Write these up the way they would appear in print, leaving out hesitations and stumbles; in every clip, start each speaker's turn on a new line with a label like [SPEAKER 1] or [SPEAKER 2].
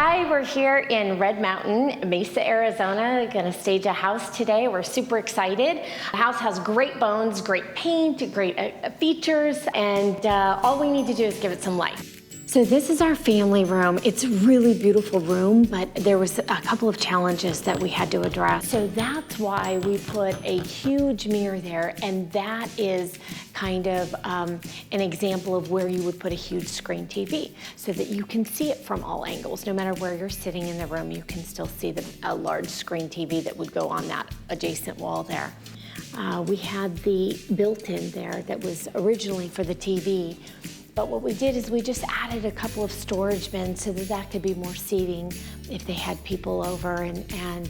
[SPEAKER 1] Hi, we're here in Red Mountain, Mesa, Arizona. Gonna stage a house today. We're super excited. The house has great bones, great paint, great features, and all we need to do is give it some light. So this is our family room. It's a really beautiful room, but there was a couple of challenges that we had to address. So that's why we put a huge mirror there, and that is kind of an example of where you would put a huge screen TV so that you can see it from all angles. No matter where you're sitting in the room, you can still see a large screen TV that would go on that adjacent wall there. We had the built-in there that was originally for the TV. But what we did is we just added a couple of storage bins so that that could be more seating if they had people over, and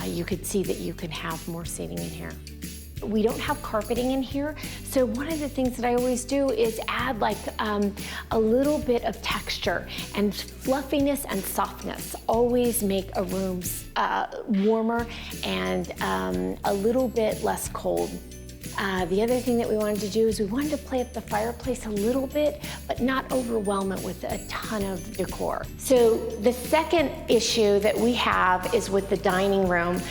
[SPEAKER 1] you could see that you could have more seating in here. We don't have carpeting in here, so one of the things that I always do is add like a little bit of texture, and fluffiness and softness always make a room warmer and a little bit less cold. The other thing that we wanted to do is we wanted to play up the fireplace a little bit, but not overwhelm it with a ton of decor. So the second issue that we have is with the dining room.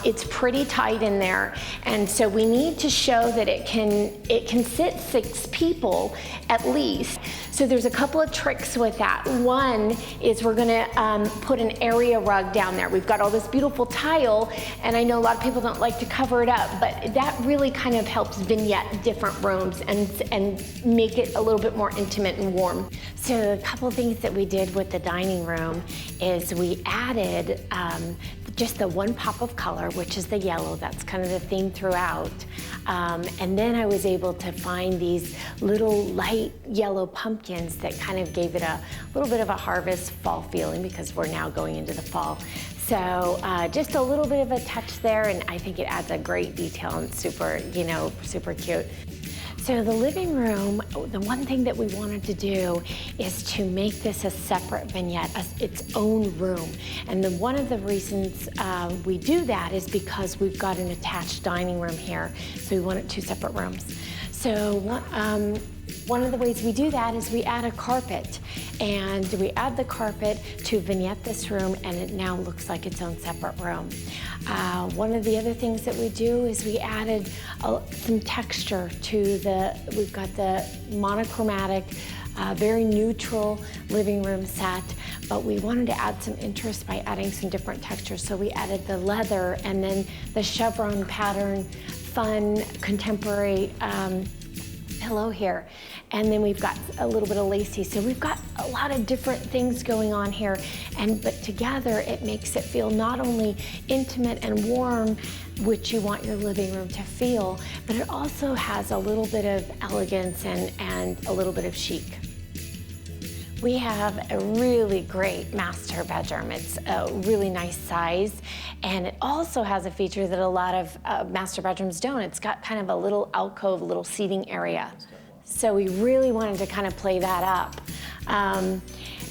[SPEAKER 1] It's pretty tight in there, and so we need to show that it can sit 6 people at least. So there's a couple of tricks with that. One is we're gonna put an area rug down there. We've got all this beautiful tile, and I know a lot of people don't like to cover it up, but that really kind of helps vignette different rooms and make it a little bit more intimate and warm. So a couple of things that we did with the dining room is we added just the one pop of color, which is the yellow. That's kind of the theme throughout. And then I was able to find these little light yellow pumpkins that kind of gave it a little bit of a harvest fall feeling, because we're now going into the fall. So just a little bit of a touch there, and I think it adds a great detail and super, super cute. So the living room, the one thing that we wanted to do is to make this a separate vignette, its own room. And one of the reasons we do that is because we've got an attached dining room here, so we wanted 2 separate rooms. So one of the ways we do that is we add a carpet, and we add the carpet to vignette this room, and it now looks like its own separate room. One of the other things that we do is we added some texture to we've got the monochromatic, very neutral living room set, but we wanted to add some interest by adding some different textures. So we added the leather and then the chevron pattern, fun, contemporary pillow here. And then we've got a little bit of lacy. So we've got a lot of different things going on here, but together it makes it feel not only intimate and warm, which you want your living room to feel, but it also has a little bit of elegance and a little bit of chic. We have a really great master bedroom. It's a really nice size, and it also has a feature that a lot of master bedrooms don't. It's got kind of a little alcove, a little seating area. So we really wanted to kind of play that up.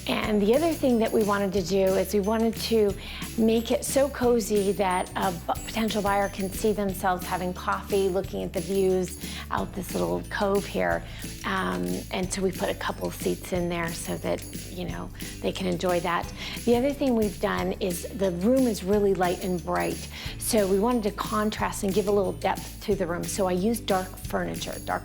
[SPEAKER 1] And the other thing that we wanted to do is we wanted to make it so cozy that a potential buyer can see themselves having coffee, looking at the views out this little cove here. And so we put a couple of seats in there so that, they can enjoy that. The other thing we've done is the room is really light and bright. So we wanted to contrast and give a little depth to the room. So I used dark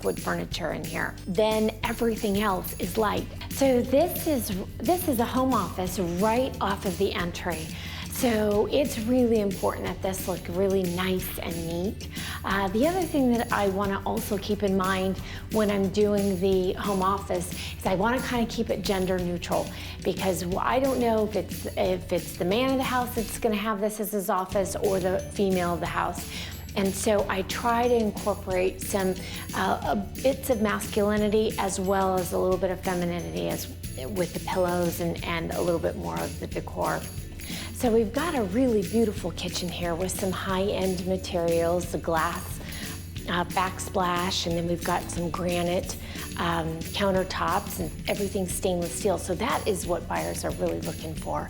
[SPEAKER 1] wood furniture in here. Then everything else is light. So this is a home office right off of the entry. So it's really important that this look really nice and neat. The other thing that I want to also keep in mind when I'm doing the home office is I want to kind of keep it gender neutral, because I don't know if it's the man of the house that's going to have this as his office or the female of the house. And so I try to incorporate some bits of masculinity as well as a little bit of femininity with the pillows and a little bit more of the decor. So we've got a really beautiful kitchen here with some high-end materials, the glass backsplash, and then we've got some granite countertops, and everything's stainless steel. So that is what buyers are really looking for.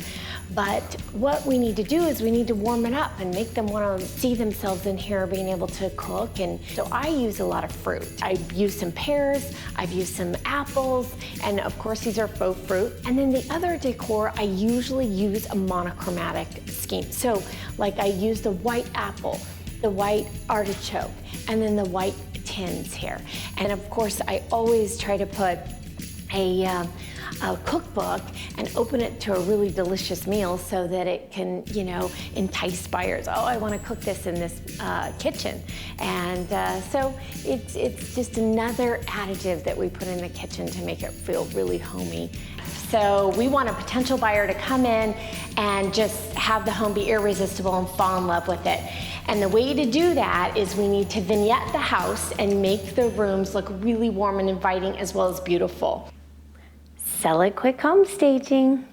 [SPEAKER 1] But what we need to do is we need to warm it up and make them want to see themselves in here being able to cook. And so I use a lot of fruit. I've used some pears, I've used some apples, and of course these are faux fruit. And then the other decor, I usually use a monochromatic scheme. So like I use the white apple, the white artichoke, and then the white tins here. And of course, I always try to put a cookbook and open it to a really delicious meal so that it can, you know, entice buyers. Oh, I want to cook this in this kitchen. And so it's just another additive that we put in the kitchen to make it feel really homey. So we want a potential buyer to come in and just have the home be irresistible and fall in love with it. And the way to do that is we need to vignette the house and make the rooms look really warm and inviting as well as beautiful. Sell it quick home staging.